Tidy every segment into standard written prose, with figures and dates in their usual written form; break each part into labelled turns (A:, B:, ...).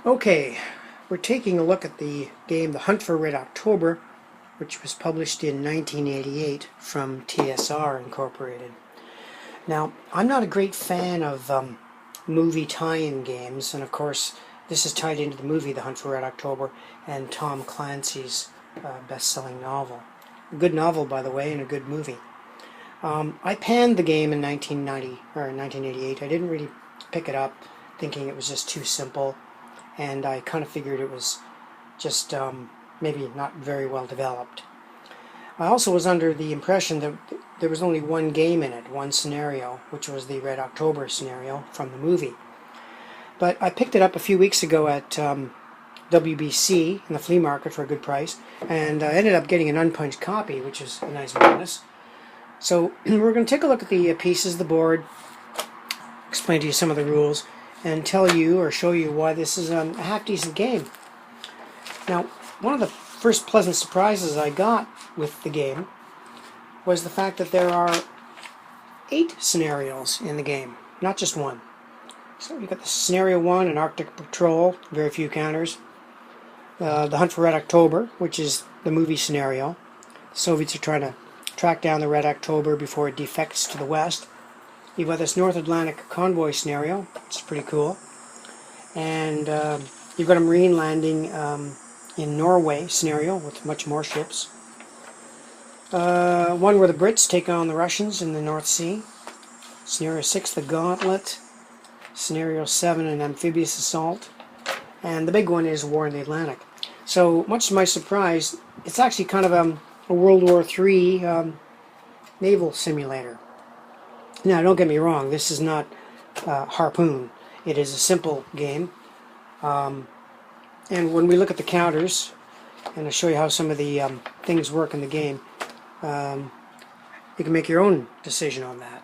A: Okay, we're taking a look at the game The Hunt for Red October, which was published in 1988 from TSR Incorporated. Now, I'm not a great fan of movie tie-in games, and of course this is tied into the movie The Hunt for Red October and Tom Clancy's best-selling novel. A good novel, by the way, and a good movie. I panned the game in 1988. I didn't really pick it up, thinking it was just too simple, and I kind of figured it was just maybe not very well developed. I also was under the impression that there was only one game in it, one scenario, which was the Red October scenario from the movie. But I picked it up a few weeks ago at WBC in the flea market for a good price, and I ended up getting an unpunched copy, which is a nice bonus. So we're going to take a look at the pieces, the board, explain to you some of the rules, and tell you or show you why this is a half-decent game. Now, one of the first pleasant surprises I got with the game was the fact that there are 8 scenarios in the game, not just one. So you've got the Scenario 1, an Arctic Patrol, very few counters. The Hunt for Red October, which is the movie scenario. The Soviets are trying to track down the Red October before it defects to the west. You've got this North Atlantic convoy scenario, which is pretty cool. And you've got a Marine landing in Norway scenario with much more ships. One where the Brits take on the Russians in the North Sea. Scenario 6, the Gauntlet. Scenario 7, an amphibious assault. And the big one is War in the Atlantic. So, much to my surprise, it's actually kind of a World War III naval simulator. Now, don't get me wrong, this is not Harpoon. It is a simple game. And when we look at the counters, and I'll show you how some of the things work in the game, you can make your own decision on that.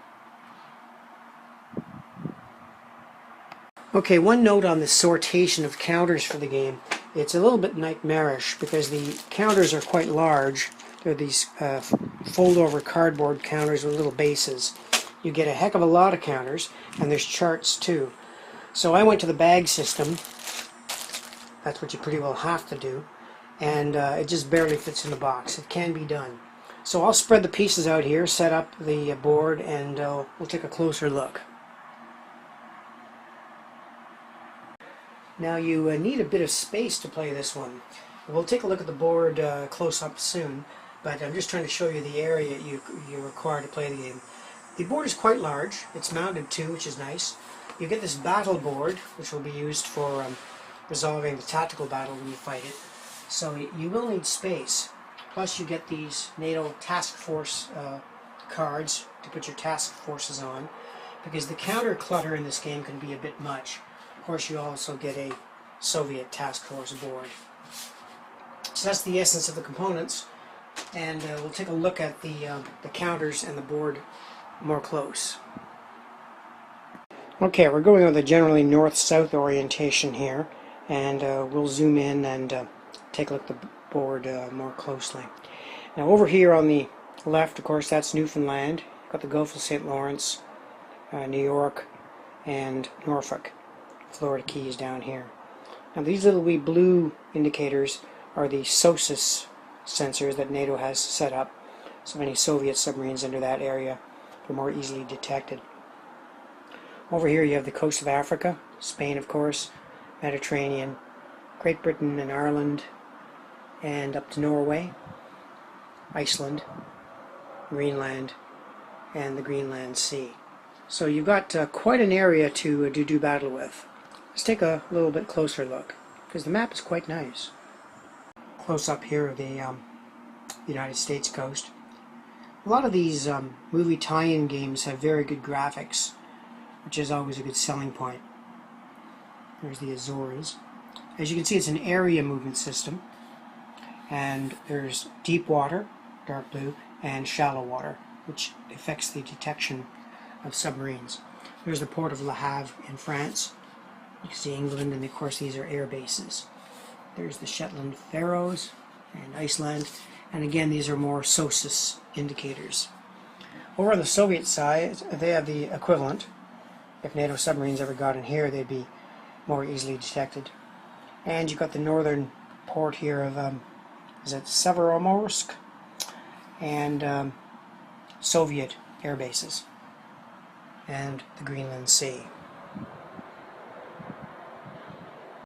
A: Okay, one note on the sortation of counters for the game. It's a little bit nightmarish because the counters are quite large. They're these fold-over cardboard counters with little bases. You get a heck of a lot of counters, and there's charts too. So I went to the bag system. That's what you pretty well have to do. And it just barely fits in the box. It can be done. So I'll spread the pieces out here, set up the board, and we'll take a closer look. Now you need a bit of space to play this one. We'll take a look at the board close up soon, but I'm just trying to show you the area you require to play the game. The board is quite large. It's mounted too, which is nice. You get this battle board, which will be used for resolving the tactical battle when you fight it. So you will need space. Plus you get these NATO task force cards to put your task forces on, because the counter clutter in this game can be a bit much. Of course, you also get a Soviet task force board. So that's the essence of the components, and we'll take a look at the counters and the board more close. Okay, we're going with a generally north-south orientation here, and we'll zoom in and take a look at the board more closely. Now over here on the left, of course, that's Newfoundland. You've got the Gulf of St. Lawrence, New York, and Norfolk. Florida Keys down here. Now these little wee blue indicators are the SOSUS sensors that NATO has set up, so any Soviet submarines under that area are more easily detected. Over here you have the coast of Africa, Spain of course, Mediterranean, Great Britain and Ireland, and up to Norway, Iceland, Greenland, and the Greenland Sea. So you've got quite an area to do battle with. Let's take a little bit closer look, because the map is quite nice. Close up here of the United States coast. A lot of these movie tie-in games have very good graphics, which is always a good selling point. There's the Azores. As you can see, it's an area movement system, and there's deep water, dark blue, and shallow water, which affects the detection of submarines. There's the port of Le Havre in France. You can see England, and of course these are air bases. There's the Shetland Faroes and Iceland, and again these are more SOSUS indicators. Over on the Soviet side, they have the equivalent. If NATO submarines ever got in here, they'd be more easily detected. And you've got the northern port here of, is it Severomorsk? And Soviet air bases. And the Greenland Sea.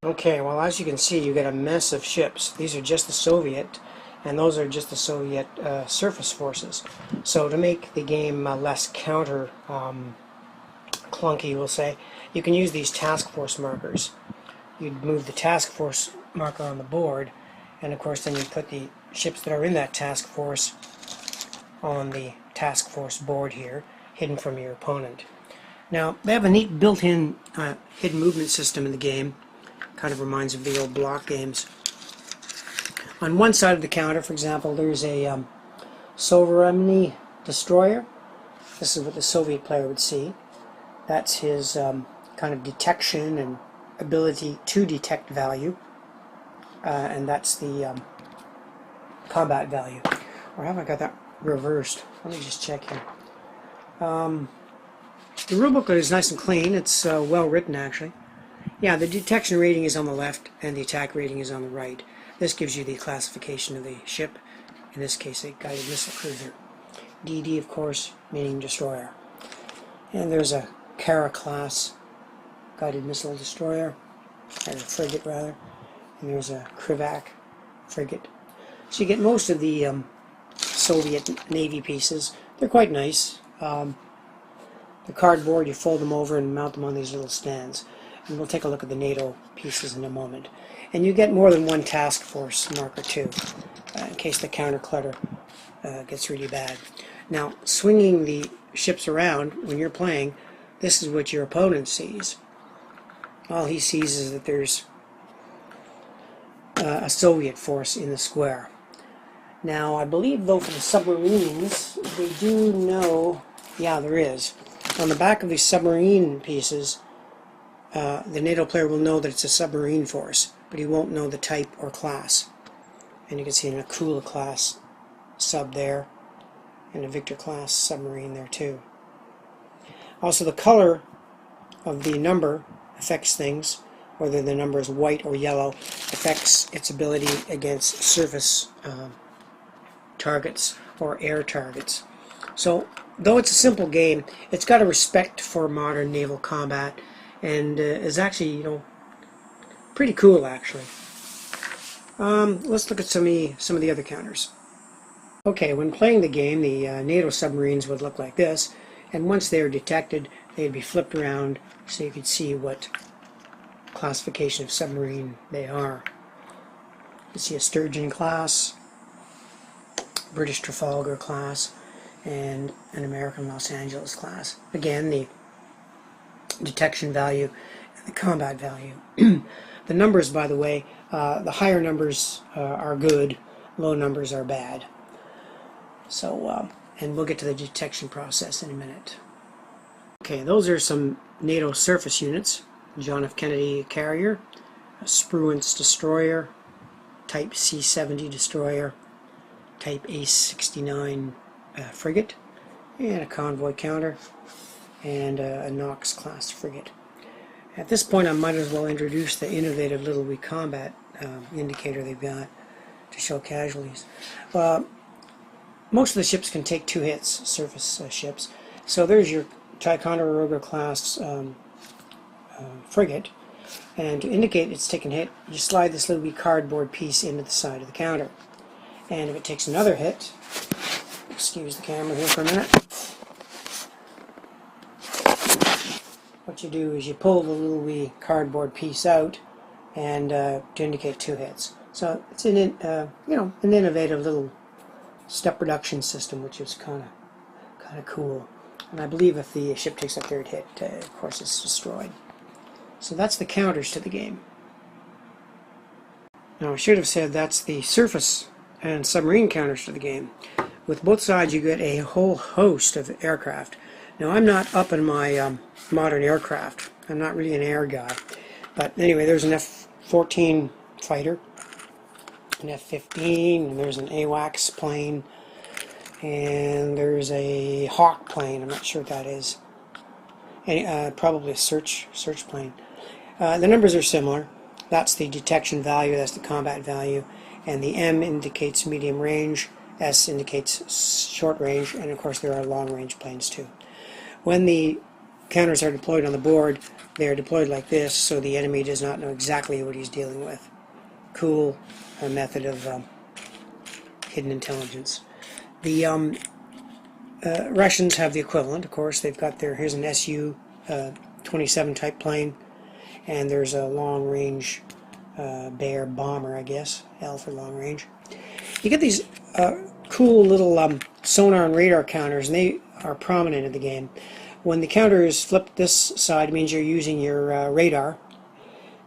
A: Okay, well, as you can see, you get a mess of ships. These are just the Soviet, and those are just the Soviet surface forces. So to make the game less counter clunky, we'll say, you can use these task force markers. You'd move the task force marker on the board, and of course then you put the ships that are in that task force on the task force board here, hidden from your opponent. Now, they have a neat built-in hidden movement system in the game. Kind of reminds of the old block games. On one side of the counter, for example, there's a Submarine destroyer. This is what the Soviet player would see. That's his kind of detection and ability to detect value. And that's the combat value. Or have I got that reversed? Let me just check here. The rulebook is nice and clean. It's well written, actually. Yeah, the detection rating is on the left and the attack rating is on the right. This gives you the classification of the ship, in this case a guided missile cruiser. DD, of course, meaning destroyer. And there's a Kara class guided missile destroyer, or frigate rather, and there's a Krivak frigate. So you get most of the Soviet Navy pieces. They're quite nice. The cardboard, you fold them over and mount them on these little stands. And we'll take a look at the NATO pieces in a moment. And you get more than one task force marker too, in case the counter clutter gets really bad. Now, swinging the ships around when you're playing, this is what your opponent sees. All he sees is that there's a Soviet force in the square. Now, I believe, though, for the submarines, they do know, yeah, there is. On the back of these submarine pieces, the NATO player will know that it's a submarine force, but he won't know the type or class. And you can see an Akula class sub there, and a Victor class submarine there too. Also, the color of the number affects things. Whether the number is white or yellow affects its ability against surface targets or air targets. So, though it's a simple game, it's got a respect for modern naval combat, and is actually, you know, pretty cool actually. Let's look at some of the other counters. Okay, when playing the game, the NATO submarines would look like this, and once they were detected, they'd be flipped around so you could see what classification of submarine they are. You see a Sturgeon class, British Trafalgar class, and an American Los Angeles class. Again, the detection value and the combat value. The numbers, by the way, the higher numbers are good, low numbers are bad. So, and we'll get to the detection process in a minute. Okay, those are some NATO surface units. John F. Kennedy carrier, a Spruance destroyer, Type C-70 destroyer, Type A-69 frigate, and a convoy counter, and a Knox class frigate. At this point, I might as well introduce the innovative little recombat indicator they've got to show casualties. Most of the ships can take 2 hits, surface ships. So there's your Ticonderoga class frigate, and to indicate it's taken a hit, you slide this little wee cardboard piece into the side of the counter. And if it takes another hit, excuse the camera here for a minute, what you do is you pull the little wee cardboard piece out, and to indicate 2 hits. So it's an an innovative little step reduction system, which is kind of cool. And I believe if the ship takes a 3rd hit, of course it's destroyed. So that's the counters to the game. Now I should have said that's the surface and submarine counters to the game. With both sides you get a whole host of aircraft. Now I'm not up in my modern aircraft. I'm not really an air guy. But anyway, there's an F-14 fighter, an F-15, and there's an AWACS plane, and there's a Hawk plane. I'm not sure what that is. Probably a search plane. The numbers are similar. That's the detection value, that's the combat value, and the M indicates medium range, S indicates short range, and of course there are long range planes too. When the counters are deployed on the board, they are deployed like this, so the enemy does not know exactly what he's dealing with. Cool method of hidden intelligence. The Russians have the equivalent, of course. They've got their, here's an Su-27 type plane, and there's a long-range Bear bomber, I guess, L for long range. You get these cool little sonar and radar counters, and they are prominent in the game. When the counter is flipped this side, it means you're using your radar,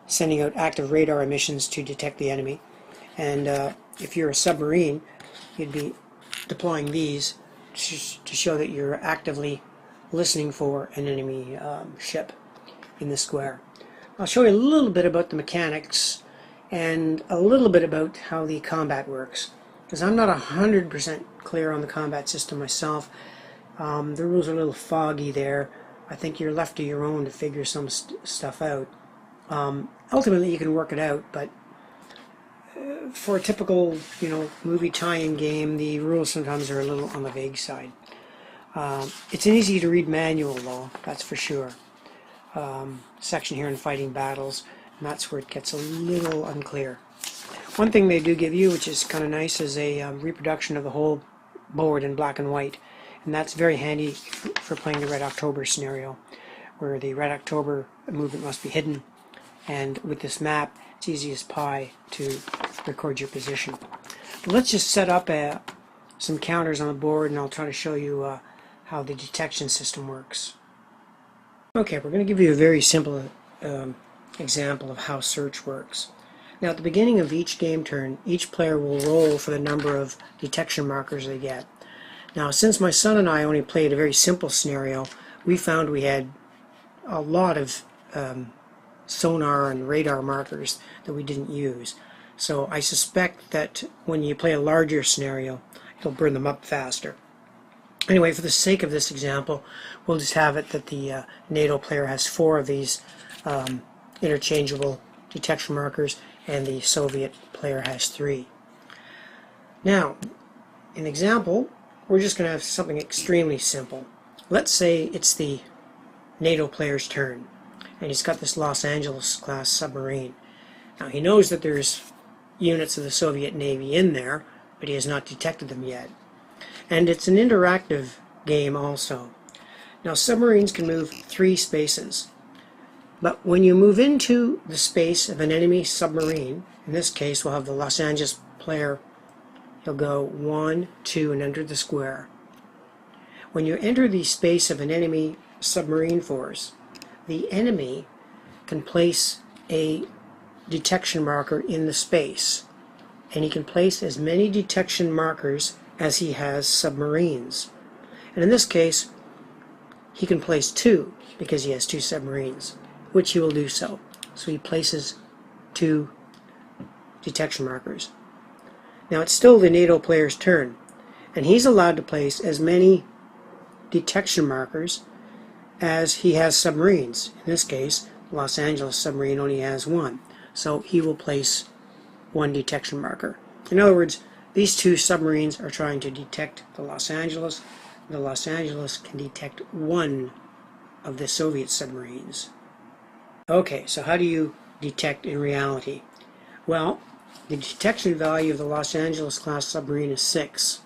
A: sending out active radar emissions to detect the enemy. And if you're a submarine, you'd be deploying these to show that you're actively listening for an enemy ship in the square. I'll show you a little bit about the mechanics and a little bit about how the combat works, because I'm not 100% clear on the combat system myself. The rules are a little foggy there. I think you're left to your own to figure some stuff out. Ultimately you can work it out, but for a typical, movie tie-in game, the rules sometimes are a little on the vague side. It's an easy to read manual though, that's for sure. Section here in fighting battles, and that's where it gets a little unclear. One thing they do give you, which is kind of nice, is a reproduction of the whole board in black and white, and that's very handy for playing the Red October scenario, where the Red October movement must be hidden, and with this map it's easy as pie to record your position. But let's just set up some counters on the board, and I'll try to show you how the detection system works. Okay, we're going to give you a very simple example of how search works. Now at the beginning of each game turn, each player will roll for the number of detection markers they get. Now since my son and I only played a very simple scenario, we found we had a lot of sonar and radar markers that we didn't use. So I suspect that when you play a larger scenario, you'll burn them up faster. Anyway, for the sake of this example, we'll just have it that the NATO player has 4 of these interchangeable detection markers, and the Soviet player has 3. Now, in example, we're just going to have something extremely simple. Let's say it's the NATO player's turn, and he's got this Los Angeles class submarine. Now he knows that there's units of the Soviet Navy in there, but he has not detected them yet. And it's an interactive game also. Now submarines can move 3 spaces, but when you move into the space of an enemy submarine, in this case we'll have the Los Angeles player, he'll go 1, 2 and enter the square. When you enter the space of an enemy submarine force, the enemy can place a detection marker in the space, and he can place as many detection markers as he has submarines. And in this case, he can place 2 because he has 2 submarines, which he will do so. So he places 2 detection markers. Now it's still the NATO player's turn, and he's allowed to place as many detection markers as he has submarines. In this case, Los Angeles submarine only has 1, so he will place 1 detection marker. In other words, these 2 submarines are trying to detect the Los Angeles. The Los Angeles can detect 1 of the Soviet submarines. Okay, so how do you detect in reality? Well, the detection value of the Los Angeles class submarine is 6.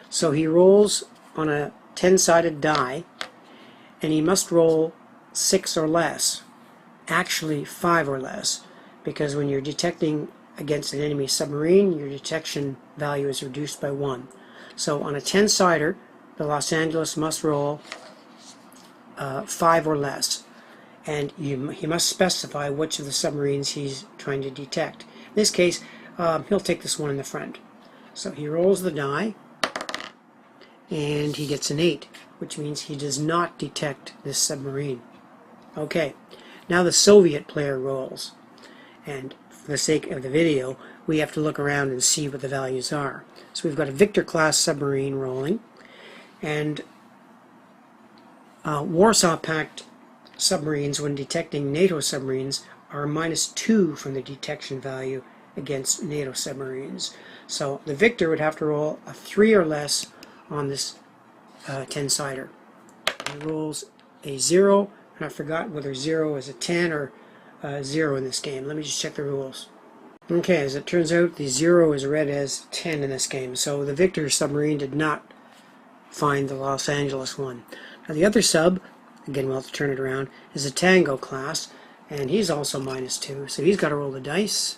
A: So he rolls on a 10-sided die, and he must roll 6 or less. Actually 5 or less, because when you're detecting against an enemy submarine, your detection value is reduced by 1. So on a 10-sider, the Los Angeles must roll 5 or less, and he must specify which of the submarines he's trying to detect. In this case, he'll take this one in the front. So he rolls the die, and he gets an 8, which means he does not detect this submarine. Okay, now the Soviet player rolls, and for the sake of the video, we have to look around and see what the values are. So we've got a Victor class submarine rolling, and Warsaw Pact submarines, when detecting NATO submarines, are -2 from the detection value against NATO submarines. So the victor would have to roll a 3 or less on this 10-sider. He rolls a 0, and I forgot whether 0 is a 10 or 0 in this game. Let me just check the rules. Okay, as it turns out, the 0 is read as 10 in this game, so the victor submarine did not find the Los Angeles one. Now the other sub, again we'll have to turn it around, is a Tango class, and he's also -2, so he's got to roll the dice,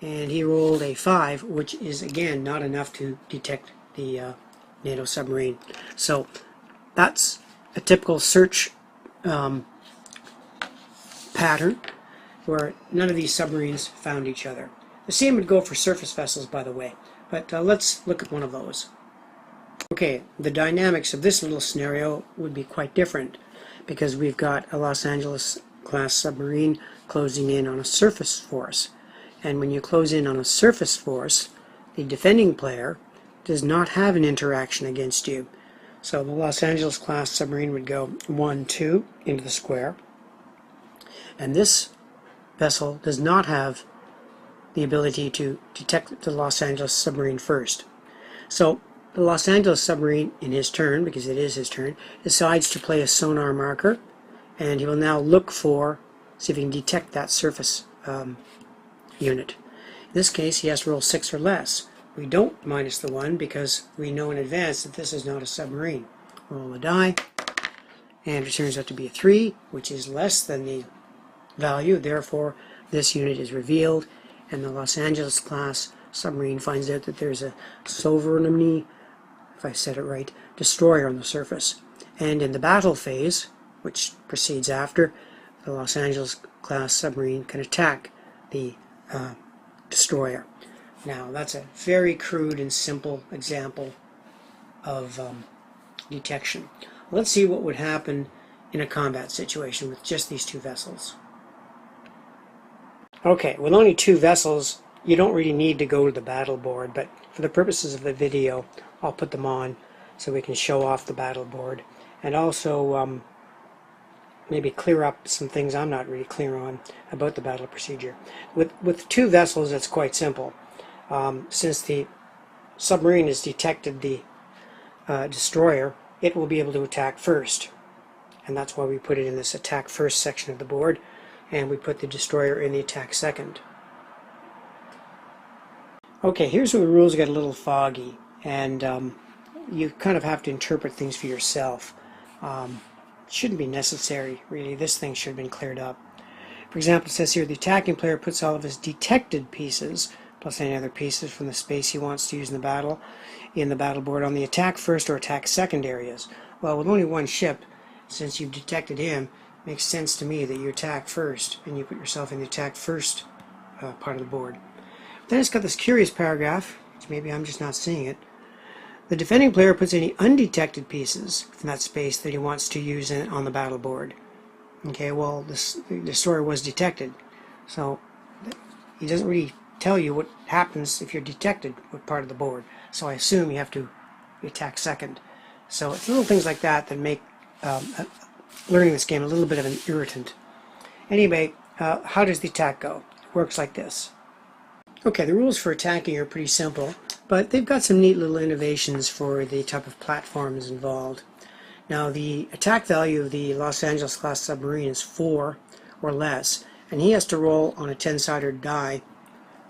A: and he rolled a 5, which is again not enough to detect the NATO submarine. So that's a typical search pattern where none of these submarines found each other. The same would go for surface vessels, by the way, but let's look at one of those. Okay, the dynamics of this little scenario would be quite different because we've got a Los Angeles class submarine closing in on a surface force, and when you close in on a surface force, the defending player does not have an interaction against you. So the Los Angeles class submarine would go 1, 2 into the square, and this vessel does not have the ability to detect the Los Angeles submarine first. So the Los Angeles submarine, in his turn, because it is his turn, decides to play a sonar marker, and he will now look for, see if he can detect that surface unit. In this case, he has to roll 6 or less. We don't minus the 1 because we know in advance that this is not a submarine. Roll a die, and it turns out to be a 3, which is less than the value. Therefore, this unit is revealed, and the Los Angeles class submarine finds out that there's a Submarine, if I said it right, destroyer on the surface. And in the battle phase, which proceeds after, the Los Angeles class submarine can attack the destroyer. Now, that's a very crude and simple example of detection. Let's see what would happen in a combat situation with just these two vessels. Okay, with only two vessels, you don't really need to go to the battle board, but for the purposes of the video, I'll put them on so we can show off the battle board, and also maybe clear up some things I'm not really clear on about the battle procedure. With two vessels, it's quite simple. Since the submarine has detected the destroyer, it will be able to attack first, and that's why we put it in this attack first section of the board, and we put the destroyer in the attack second. Okay, here's where the rules get a little foggy, and you kind of have to interpret things for yourself. It shouldn't be necessary, really. This thing should have been cleared up. For example, it says here, the attacking player puts all of his detected pieces, plus any other pieces from the space he wants to use in the battle board on the attack first or attack second areas. Well, with only one ship, since you've detected him, it makes sense to me that you attack first, and you put yourself in the attack first part of the board. Then it's got this curious paragraph, which maybe I'm just not seeing it. The defending player puts any undetected pieces from that space that he wants to use on the battle board. Okay, well, the destroyer was detected, so he doesn't really tell you what happens if you're detected with part of the board. So I assume you have to attack second. So it's little things like that that make learning this game a little bit of an irritant. Anyway, how does the attack go? It works like this. Okay, the rules for attacking are pretty simple, but they've got some neat little innovations for the type of platforms involved. Now, the attack value of the Los Angeles class submarine is 4 or less, and he has to roll on a 10-sided die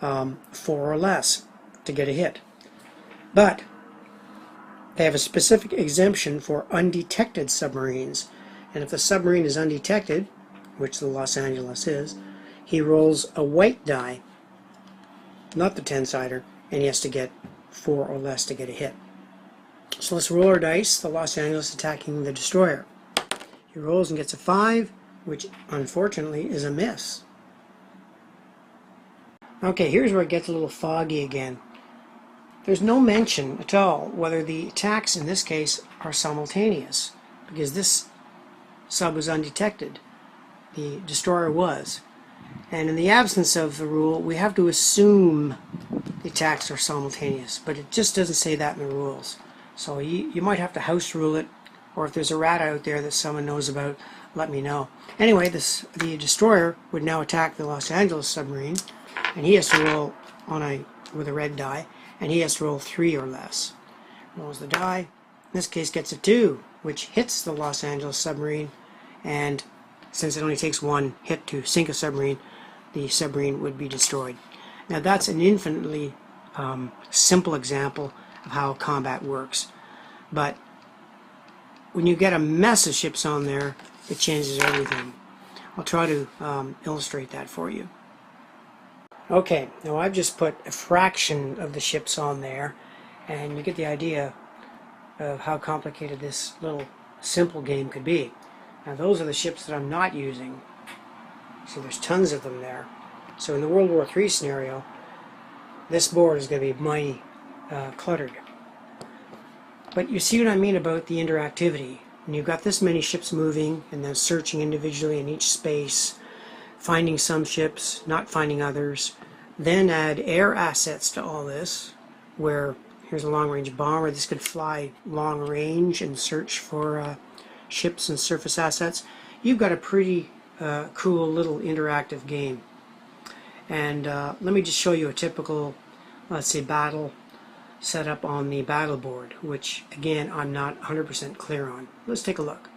A: 4 or less to get a hit. But they have a specific exemption for undetected submarines, and if the submarine is undetected, which the Los Angeles is, he rolls a white die, not the 10-sider, and he has to get 4 or less to get a hit. So let's roll our dice. The Los Angeles attacking the destroyer. He rolls and gets a 5, which unfortunately is a miss. Okay, here's where it gets a little foggy again. There's no mention at all whether the attacks in this case are simultaneous, because this sub was undetected. The destroyer was. And in the absence of the rule, we have to assume the attacks are simultaneous, but it just doesn't say that in the rules. So you might have to house rule it, or if there's a rat out there that someone knows about, let me know. Anyway, the destroyer would now attack the Los Angeles submarine, and he has to roll with a red die, and he has to roll 3 or less. Rolls the die. In this case, gets a 2, which hits the Los Angeles submarine, and since it only takes 1 hit to sink a submarine, the submarine would be destroyed. Now that's an infinitely simple example of how combat works, but when you get a mess of ships on there, it changes everything. I'll try to illustrate that for you. Okay, now I've just put a fraction of the ships on there, and you get the idea of how complicated this little simple game could be. Now those are the ships that I'm not using. So there's tons of them there. So in the World War III scenario, this board is going to be mighty cluttered. But you see what I mean about the interactivity. When you've got this many ships moving and then searching individually in each space, finding some ships, not finding others, then add air assets to all this, where here's a long-range bomber. This could fly long range and search for ships and surface assets. You've got a pretty cool little interactive game. And let me just show you a typical, let's say, battle setup on the battle board, which again I'm not 100% clear on. Let's take a look.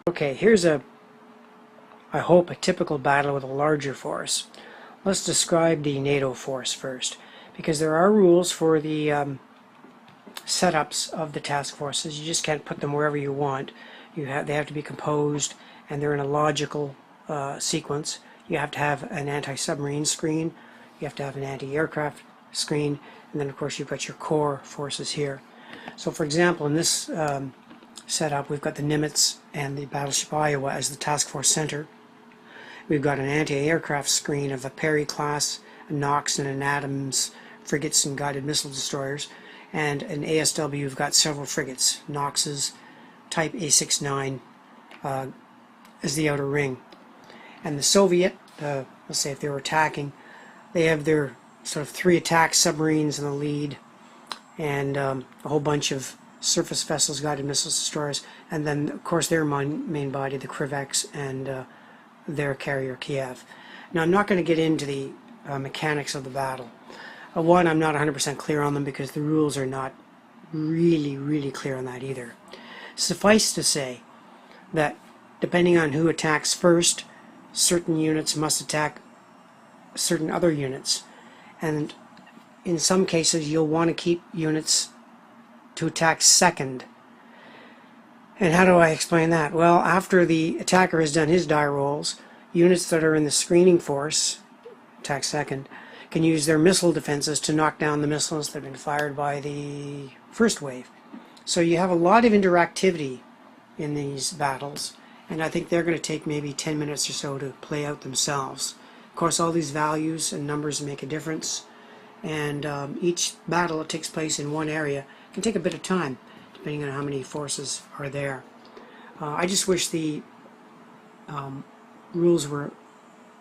A: Okay, here's I hope a typical battle with a larger force. Let's describe the NATO force first, because there are rules for the setups of the task forces. You just can't put them wherever you want. They have to be composed, and they're in a logical sequence. You have to have an anti-submarine screen, you have to have an anti-aircraft screen, and then of course you've got your core forces here. So for example, in this setup, we've got the Nimitz and the battleship Iowa as the task force center. We've got an anti-aircraft screen of a Perry class, a Knox and an Adams frigates and guided missile destroyers, and an ASW. We've got several frigates, Knox's, type A69 as the outer ring. And the Soviet, let's say if they were attacking, they have their sort of 3 attack submarines in the lead, and a whole bunch of surface vessels, guided missile destroyers, and then of course their main body, the Krivets, and their carrier Kiev. Now I'm not going to get into the mechanics of the battle. One, I'm not 100% clear on them because the rules are not really clear on that either. Suffice to say that depending on who attacks first, certain units must attack certain other units, and in some cases you'll want to keep units to attack second. And how do I explain that? Well, after the attacker has done his die rolls, units that are in the screening force, attack second, can use their missile defenses to knock down the missiles that have been fired by the first wave. So you have a lot of interactivity in these battles, and I think they're going to take maybe 10 minutes or so to play out themselves. Of course, all these values and numbers make a difference, and each battle that takes place in one area can take a bit of time, depending on how many forces are there. I just wish the rules were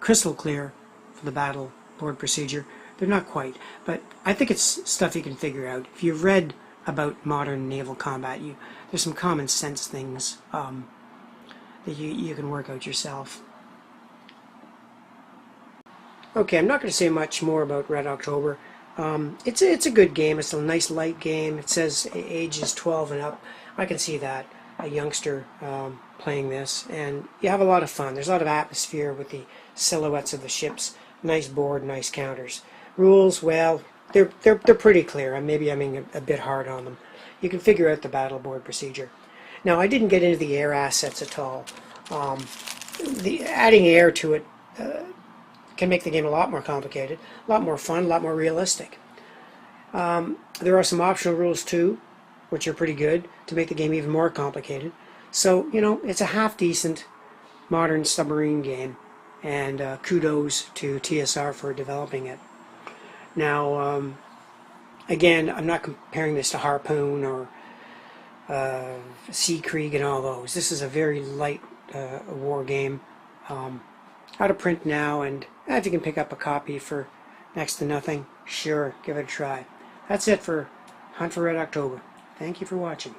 A: crystal clear for the battle board procedure. They're not quite, but I think it's stuff you can figure out. If you've read about modern naval combat, there's some common sense things that you can work out yourself. Okay, I'm not going to say much more about Red October. It's a good game. It's a nice light game. It says ages 12 and up. I can see that, a youngster playing this, and you have a lot of fun. There's a lot of atmosphere with the silhouettes of the ships. Nice board, nice counters. Rules, well, they're pretty clear. Maybe I'm being a bit hard on them. You can figure out the battle board procedure. Now, I didn't get into the air assets at all. Adding air to it can make the game a lot more complicated, a lot more fun, a lot more realistic. There are some optional rules too, which are pretty good to make the game even more complicated. So, it's a half-decent modern submarine game, and kudos to TSR for developing it. Now, again, I'm not comparing this to Harpoon or Sea Krieg and all those. This is a very light war game. Out of print now, and if you can pick up a copy for next to nothing, sure, give it a try. That's it for Hunt for Red October. Thank you for watching.